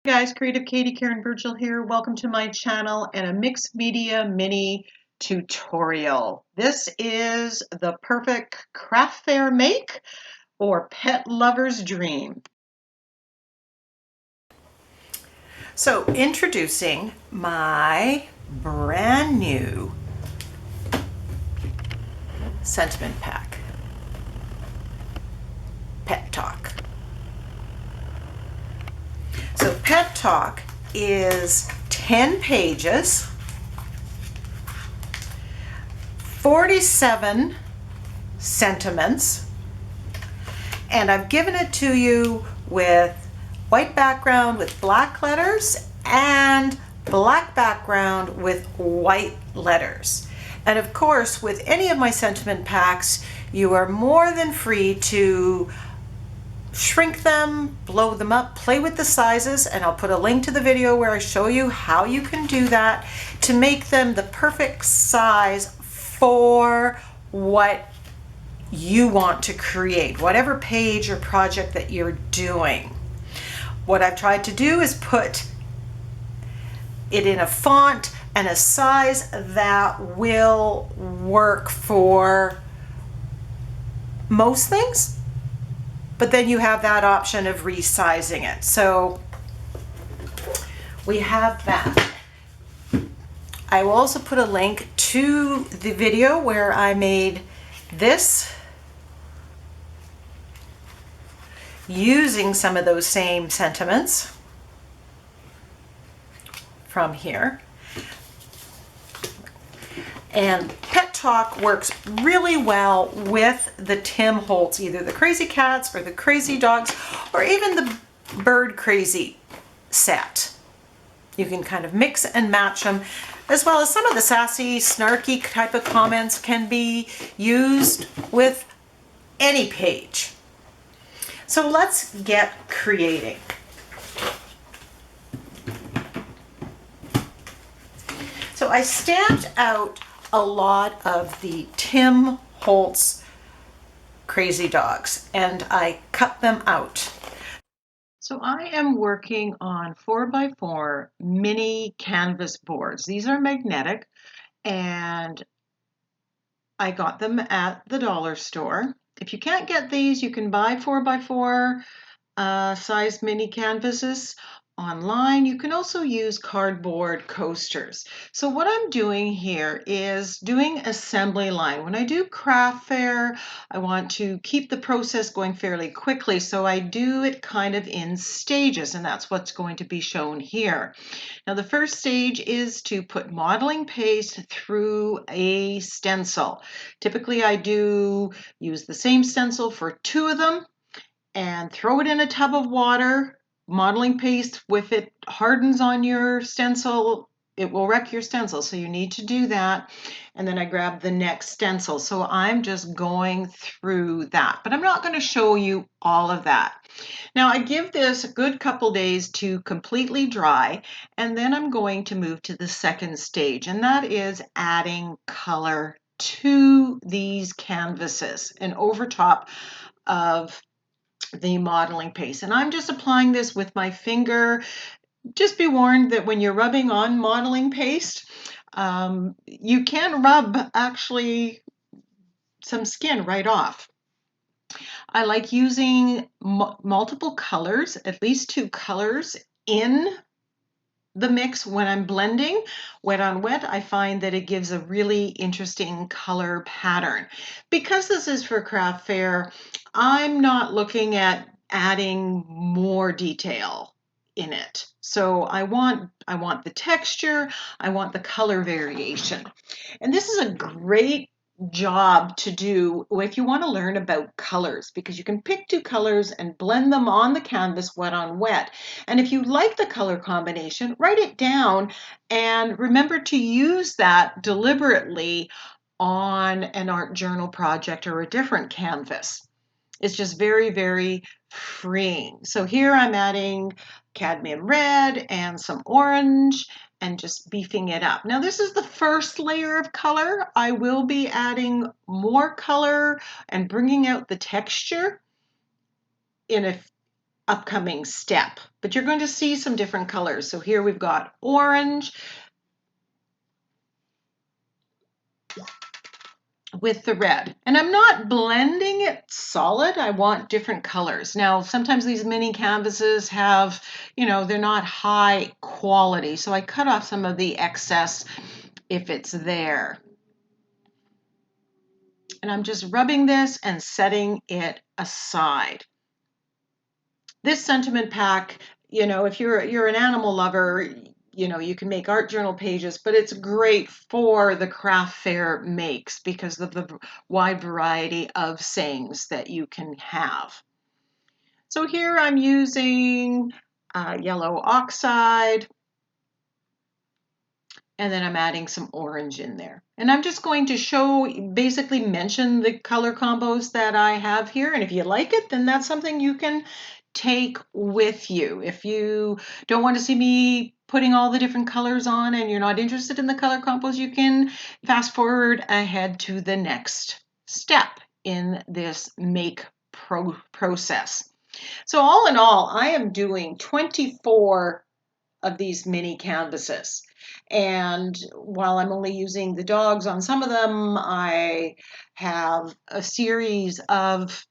Guys, Creative Katie Karen Burchill here. Welcome to my channel and a mixed media mini tutorial. This is the perfect craft fair make or pet lover's dream. So introducing my brand new sentiment pack, Pet Talk. So Pet Talk is 10 pages, 47 sentiments, and I've given it to you with white background with black letters and black background with white letters. And of course, with any of my sentiment packs, you are more than free to shrink them, blow them up, play with the sizes, and I'll put a link to the video where I show you how you can do that to make them the perfect size for what you want to create, whatever page or project that you're doing. What I've tried to do is put it in a font and a size that will work for most things, but then you have that option of resizing it. So we have that. I will also put a link to the video where I made this using some of those same sentiments from here. And Pet Talk works really well with the Tim Holtz, either the Crazy Cats or the Crazy Dogs, or even the Bird Crazy set. You can kind of mix and match them, as well as some of the sassy, snarky type of comments can be used with any page. So let's get creating. So I stamped out a lot of the Tim Holtz Crazy Dogs and I cut them out. So I am working on 4x4 mini canvas boards. These are magnetic and I got them at the dollar store. If you can't get these, you can buy 4x4 size mini canvases online. You can also use cardboard coasters. So what I'm doing here is doing assembly line. When I do craft fair, I want to keep the process going fairly quickly, so I do it kind of in stages, and that's what's going to be shown here. Now the first stage is to put modeling paste through a stencil. Typically I do use the same stencil for 2 of them and throw it in a tub of water. Modeling paste, if it hardens on your stencil, it will wreck your stencil, so you need to do that. And then I grab the next stencil. So I'm just going through that, but I'm not going to show you all of that. Now I give this a good couple days to completely dry, and then I'm going to move to the second stage, and that is adding color to these canvases and over top of the modeling paste. And I'm just applying this with my finger. Just be warned that when you're rubbing on modeling paste, you can rub actually some skin right off. I like using multiple colors, at least 2 colors in the mix when I'm blending. Wet on wet, I find that it gives a really interesting color pattern. Because this is for craft fair, I'm not looking at adding more detail in it. So I want the texture, I want the color variation. And this is a great job to do if you want to learn about colors, because you can pick 2 colors and blend them on the canvas wet on wet. And if you like the color combination, write it down and remember to use that deliberately on an art journal project or a different canvas. It's just very, very freeing. So here I'm adding cadmium red and some orange and just beefing it up. Now this is the first layer of color. I will be adding more color and bringing out the texture in upcoming step, but you're going to see some different colors. So here we've got orange with the red, and I'm not blending it solid. I want different colors. Now, sometimes these mini canvases have, they're not high quality, so I cut off some of the excess if it's there. And I'm just rubbing this and setting it aside. This sentiment pack, if you're an animal lover, you can make art journal pages, but it's great for the craft fair makes because of the wide variety of sayings that you can have. So here I'm using yellow oxide, and then I'm adding some orange in there. And I'm just going to basically mention the color combos that I have here. And if you like it, then that's something you can take with you. If you don't want to see me putting all the different colors on and you're not interested in the color combos, you can fast forward ahead to the next step in this make process. So all in all, I am doing 24 of these mini canvases. And while I'm only using the dogs on some of them, I have a series of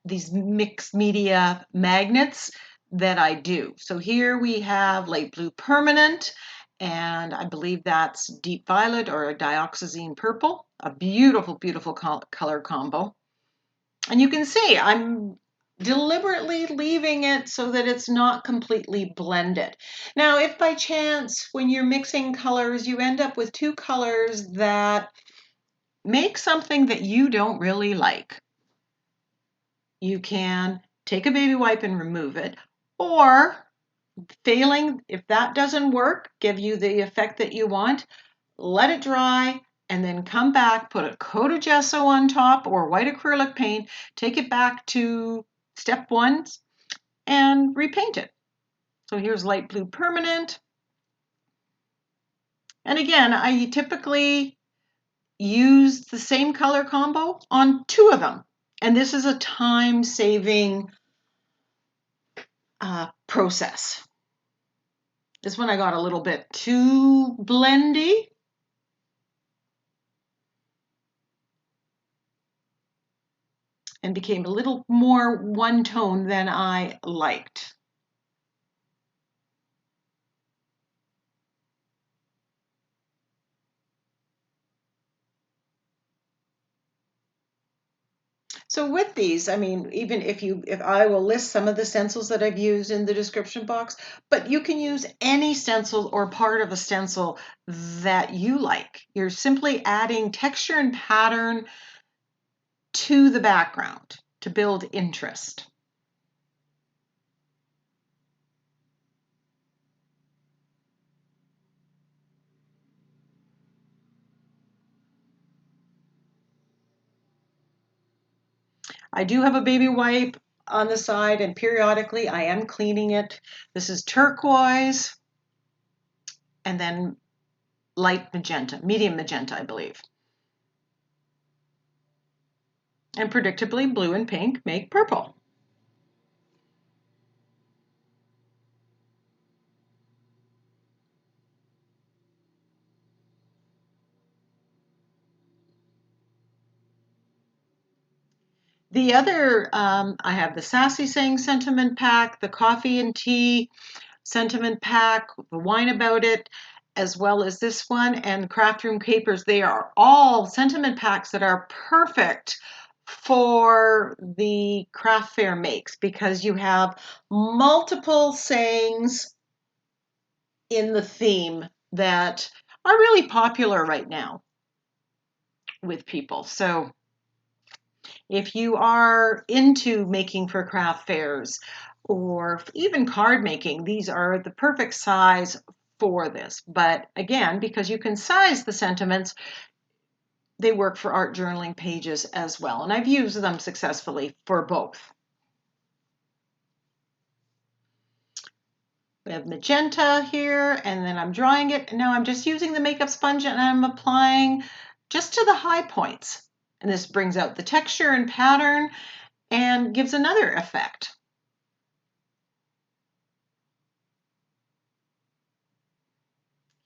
these mixed media magnets that I do. So here we have light blue permanent, and I believe that's deep violet or a dioxazine purple, a beautiful, beautiful color combo. And you can see I'm deliberately leaving it so that it's not completely blended. Now, if by chance when you're mixing colors, you end up with two colors that make something that you don't really like, you can take a baby wipe and remove it, or failing, if that doesn't work, give you the effect that you want, let it dry, and then come back, put a coat of gesso on top or white acrylic paint, take it back to step one and repaint it. So here's light blue permanent. And again, I typically use the same color combo on two of them. And this is a time-saving process. This one I got a little bit too blendy. And became a little more one tone than I liked. So with these, I mean, even if I will list some of the stencils that I've used in the description box, but you can use any stencil or part of a stencil that you like. You're simply adding texture and pattern to the background to build interest. I do have a baby wipe on the side, and periodically I am cleaning it. This is turquoise and then light magenta, medium magenta, I believe. And predictably, blue and pink make purple. The other, I have the Sassy Saying Sentiment Pack, the Coffee and Tea Sentiment Pack, the Wine About It, as well as this one, and Craft Room Capers. They are all sentiment packs that are perfect for the craft fair makes because you have multiple sayings in the theme that are really popular right now with people. So if you are into making for craft fairs or even card making, these are the perfect size for this. But again, because you can size the sentiments, they work for art journaling pages as well. And I've used them successfully for both. We have magenta here, and then I'm drawing it. Now I'm just using the makeup sponge and I'm applying just to the high points. And this brings out the texture and pattern. and gives another effect.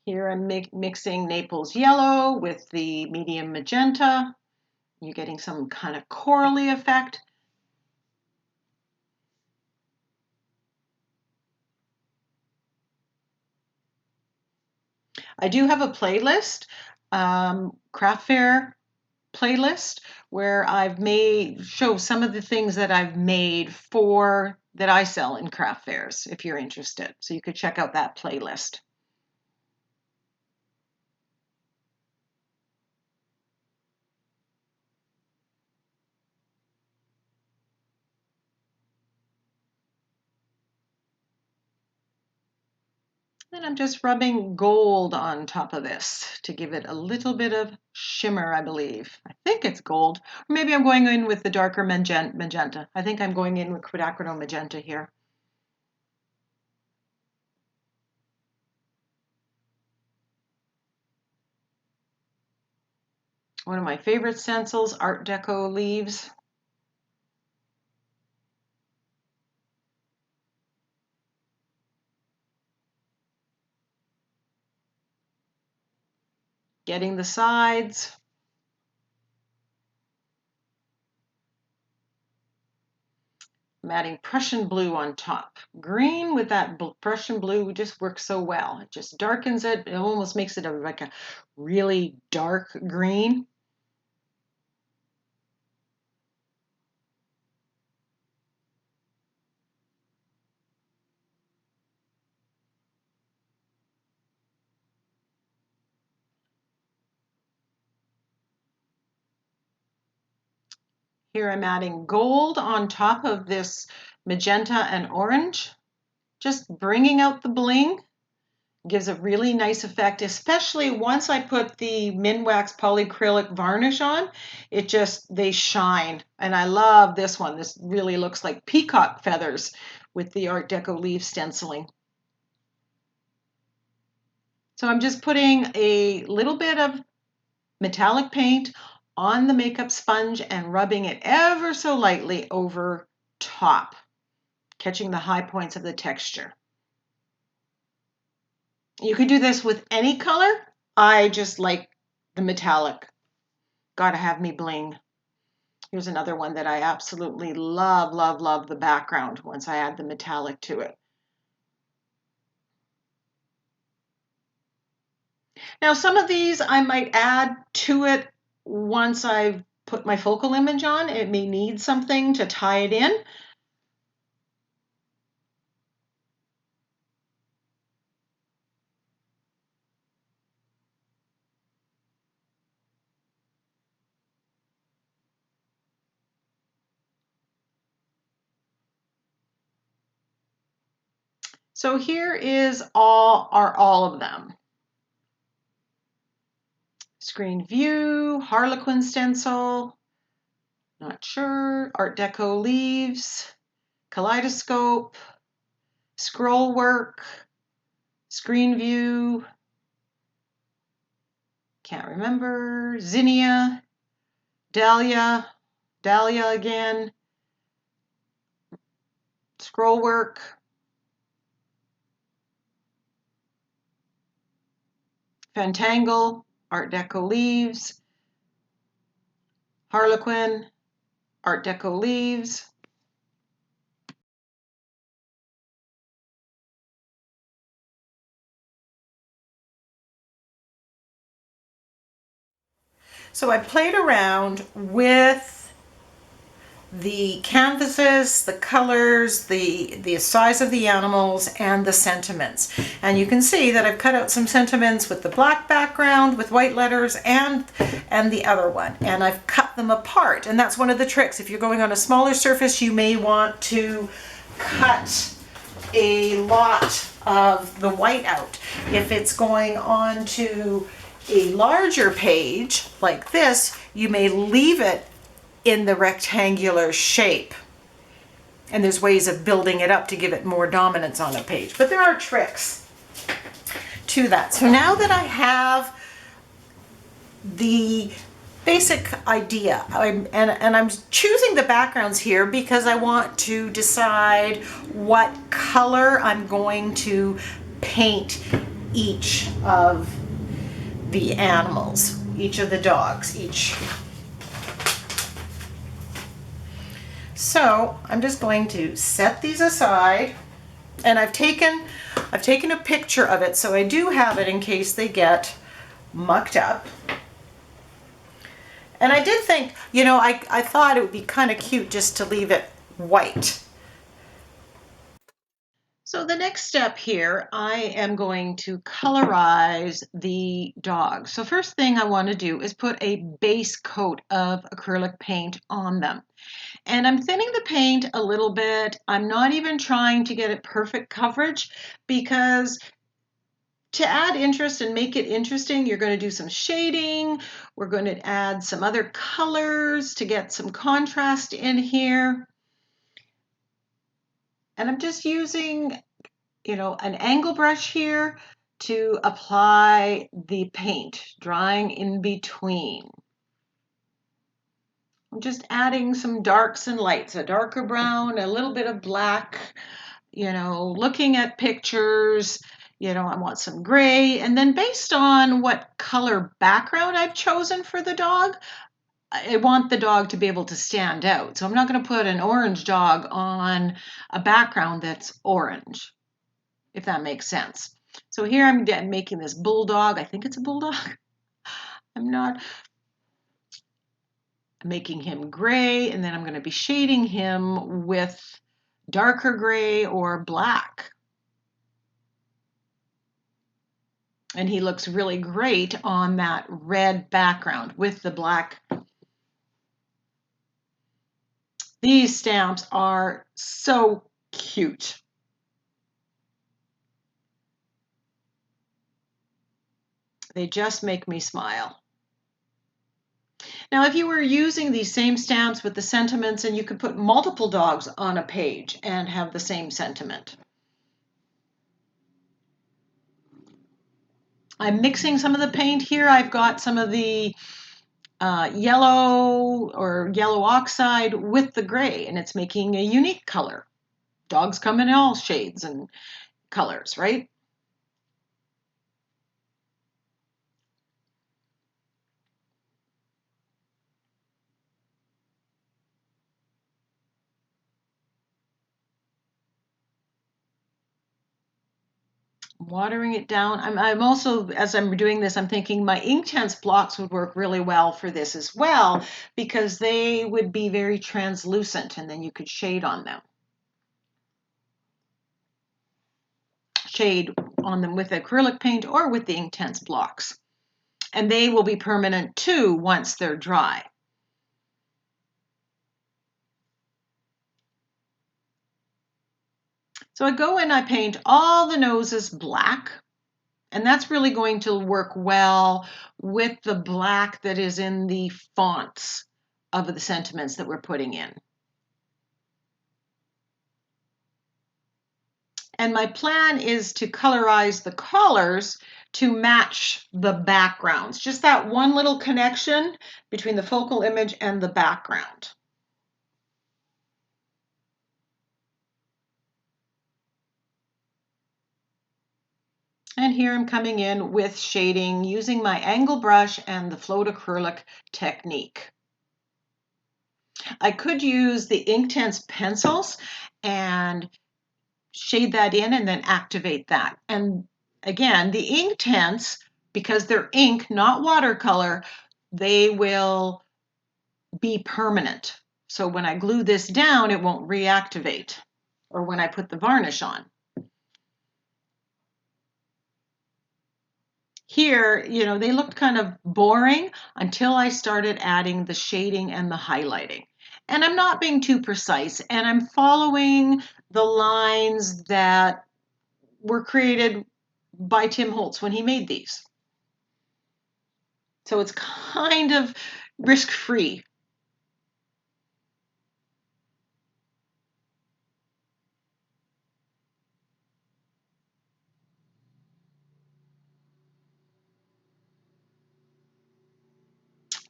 Here I'm mixing Naples yellow with the medium magenta. You're getting some kind of corally effect. I do have a playlist, craft fair playlist, where I've show some of the things that I've made that I sell in craft fairs, if you're interested. So you could check out that playlist. Then I'm just rubbing gold on top of this to give it a little bit of shimmer, I believe. I think it's gold. Or maybe I'm going in with the darker magenta. I think I'm going in with quinacridone magenta here. One of my favorite stencils, Art Deco leaves. Getting the sides. I'm adding Prussian blue on top. Green with that Prussian blue just works so well. It just darkens it. It almost makes it like a really dark green. Here I'm adding gold on top of this magenta and orange, just bringing out the bling. Gives a really nice effect, especially once I put the Minwax polyacrylic varnish on. They shine. And I love this one. This really looks like peacock feathers with the Art Deco leaf stenciling. So I'm just putting a little bit of metallic paint on the makeup sponge and rubbing it ever so lightly over top, catching the high points of the texture. You could do this with any color. I just like the metallic. Gotta have me bling. Here's another one that I absolutely love, love, love the background once I add the metallic to it. Now, some of these I might add to it once I've put my focal image on. It may need something to tie it in. So here are all of them. Screen view, Harlequin stencil, not sure, Art Deco leaves, kaleidoscope, scroll work, screen view, can't remember, zinnia, dahlia again, scroll work, Fantangle, Art Deco leaves, Harlequin, Art Deco leaves. So I played around with the canvases, the colors, the size of the animals, and the sentiments. And you can see that I've cut out some sentiments with the black background, with white letters, and the other one. And I've cut them apart. And that's one of the tricks. If you're going on a smaller surface, you may want to cut a lot of the white out. If it's going on to a larger page like this, you may leave it in the rectangular shape. And there's ways of building it up to give it more dominance on a page. But there are tricks to that. So now that I have the basic idea. And I'm choosing the backgrounds here because I want to decide what color I'm going to paint each of the animals, each of the dogs, each. So I'm just going to set these aside, and I've taken a picture of it, so I do have it in case they get mucked up. And I did think, I thought it would be kind of cute just to leave it white. So the next step here, I am going to colorize the dog. So first thing I want to do is put a base coat of acrylic paint on them. And I'm thinning the paint a little bit. I'm not even trying to get it perfect coverage because to add interest and make it interesting, you're going to do some shading. We're going to add some other colors to get some contrast in here. And I'm just using, an angle brush here to apply the paint, drawing in between. I'm just adding some darks and lights, a darker brown, a little bit of black, looking at pictures, I want some gray. And then based on what color background I've chosen for the dog, I want the dog to be able to stand out. So I'm not going to put an orange dog on a background that's orange, if that makes sense. So here I'm making this bulldog. I think it's a bulldog. I'm not. Making him gray, and then I'm going to be shading him with darker gray or black. And he looks really great on that red background with the black. These stamps are so cute. They just make me smile. Now, if you were using these same stamps with the sentiments, and you could put multiple dogs on a page and have the same sentiment. I'm mixing some of the paint here. I've got some of the yellow or yellow oxide with the gray, and it's making a unique color. Dogs come in all shades and colors, right? Watering it down. I'm also, as I'm doing this, I'm thinking my Inktense blocks would work really well for this as well, because they would be very translucent and then you could shade on them. Shade on them with acrylic paint or with the Inktense blocks. And they will be permanent too once they're dry. So I go and I paint all the noses black. And that's really going to work well with the black that is in the fonts of the sentiments that we're putting in. And my plan is to colorize the collars to match the backgrounds. Just that one little connection between the focal image and the background. And here I'm coming in with shading using my angle brush and the float acrylic technique. I could use the Inktense pencils and shade that in and then activate that. And again, the Inktense, because they're ink, not watercolor, they will be permanent. So when I glue this down, it won't reactivate, or when I put the varnish on. Here, they looked kind of boring until I started adding the shading and the highlighting. And I'm not being too precise, and I'm following the lines that were created by Tim Holtz when he made these. So it's kind of risk-free.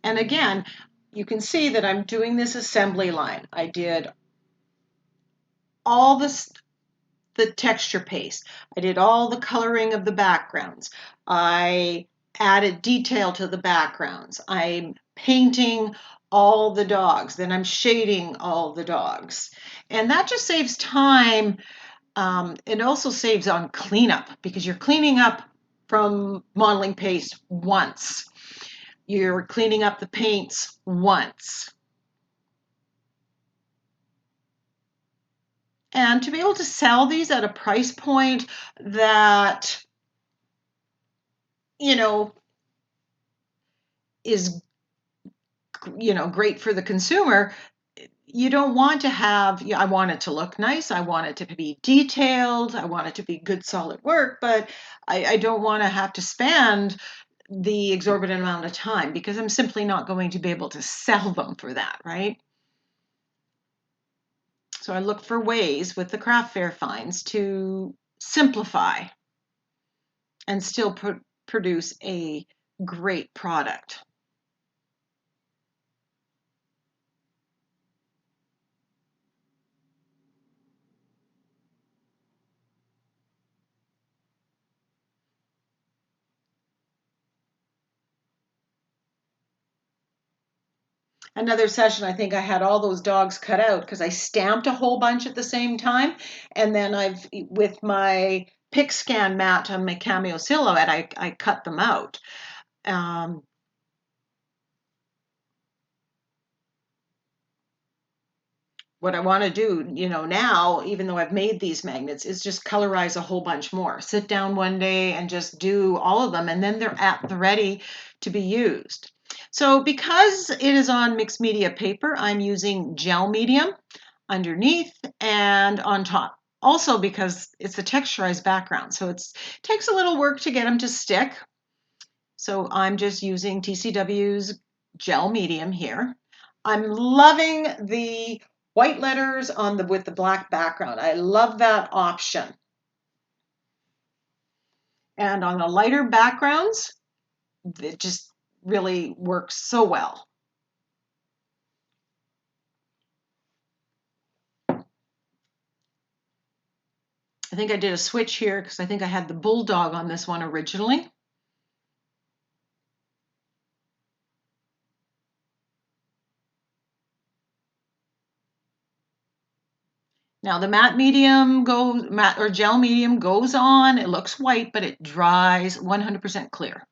And again, you can see that I'm doing this assembly line. I did all the texture paste. I did all the coloring of the backgrounds. I added detail to the backgrounds. I'm painting all the dogs. Then I'm shading all the dogs. And that just saves time. It also saves on cleanup because you're cleaning up from modeling paste once. You're cleaning up the paints once. And to be able to sell these at a price point that, you know, is, great for the consumer, you don't want to have, I want it to look nice. I want it to be detailed. I want it to be good, solid work, but I don't want to have to spend the exorbitant amount of time because I'm simply not going to be able to sell them for that, right? So I look for ways with the craft fair finds to simplify and still produce a great product. Another session, I think I had all those dogs cut out because I stamped a whole bunch at the same time. And then with my pick scan mat on my Cameo silhouette, I cut them out. What I want to do, now, even though I've made these magnets, is just colorize a whole bunch more. Sit down one day and just do all of them, and then they're at the ready to be used. So because it is on mixed media paper, I'm using gel medium underneath and on top. Also because it's a texturized background, so it takes a little work to get them to stick. So I'm just using TCW's gel medium here. I'm loving the white letters with the black background. I love that option. And on the lighter backgrounds, it just really works so well. I think I did a switch here because I think I had the bulldog on this one originally. Now the matte or gel medium goes on. It looks white, but it dries 100% clear.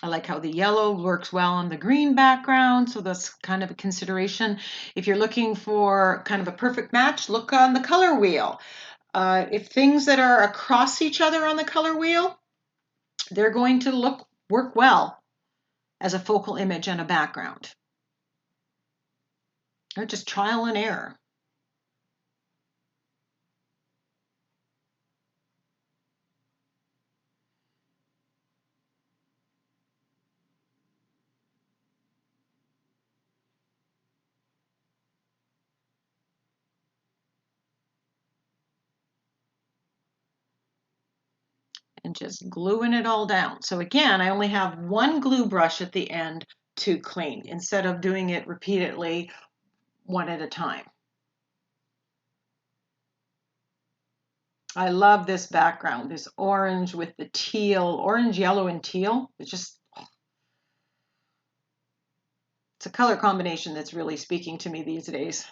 I like how the yellow works well on the green background, so that's kind of a consideration. If you're looking for kind of a perfect match, look on the color wheel. If things that are across each other on the color wheel, they're going to work well as a focal image and a background. Or just trial and error. And just gluing it all down. So again, I only have one glue brush at the end to clean instead of doing it repeatedly one at a time. I love this background, this orange with the teal, orange, yellow, and teal. It's a color combination that's really speaking to me these days.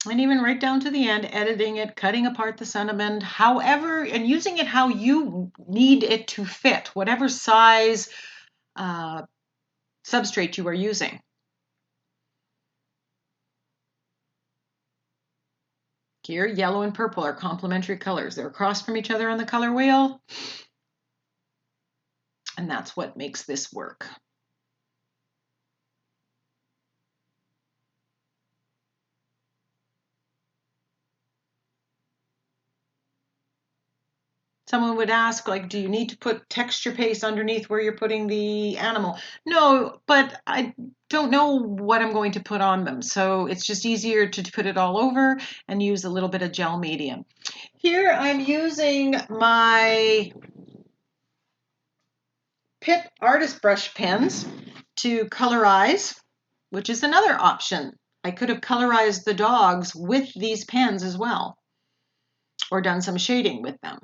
And even right down to the end, editing it, cutting apart the sentiment, however, and using it how you need it to fit, whatever size substrate you are using. Here, yellow and purple are complementary colors. They're across from each other on the color wheel. And that's what makes this work. Someone would ask, like, do you need to put texture paste underneath where you're putting the animal? No, but I don't know what I'm going to put on them. So it's just easier to put it all over and use a little bit of gel medium. Here I'm using my Pitt Artist Brush pens to colorize, which is another option. I could have colorized the dogs with these pens as well, or done some shading with them.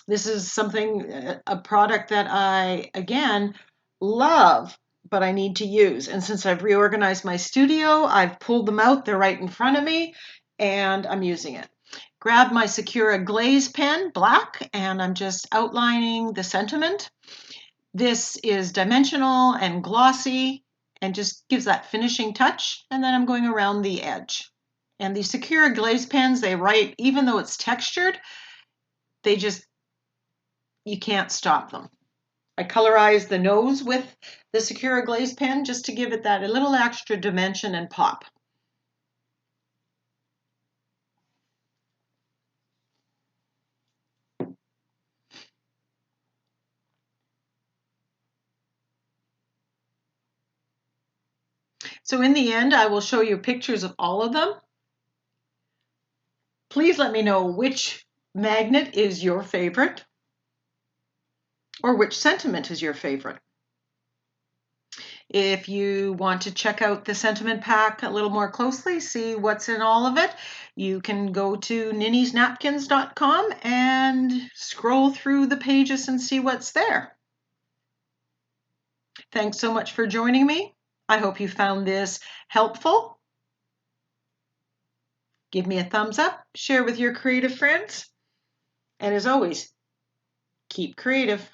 This is a product that I, again, love, but I need to use. And since I've reorganized my studio, I've pulled them out. They're right in front of me, and I'm using it. Grab my Sakura Glaze pen, black, and I'm just outlining the sentiment. This is dimensional and glossy and just gives that finishing touch. And then I'm going around the edge. And the Sakura Glaze pens, they write, even though it's textured, you can't stop them. I colorized the nose with the Sakura Glaze pen just to give it that a little extra dimension and pop. So in the end, I will show you pictures of all of them. Please let me know which magnet is your favorite or which sentiment is your favorite. If you want to check out the sentiment pack a little more closely, see what's in all of it, you can go to ninniesnapkins.com and scroll through the pages and see what's there. Thanks so much for joining me. I hope you found this helpful. Give me a thumbs up, share with your creative friends, and as always, keep creative.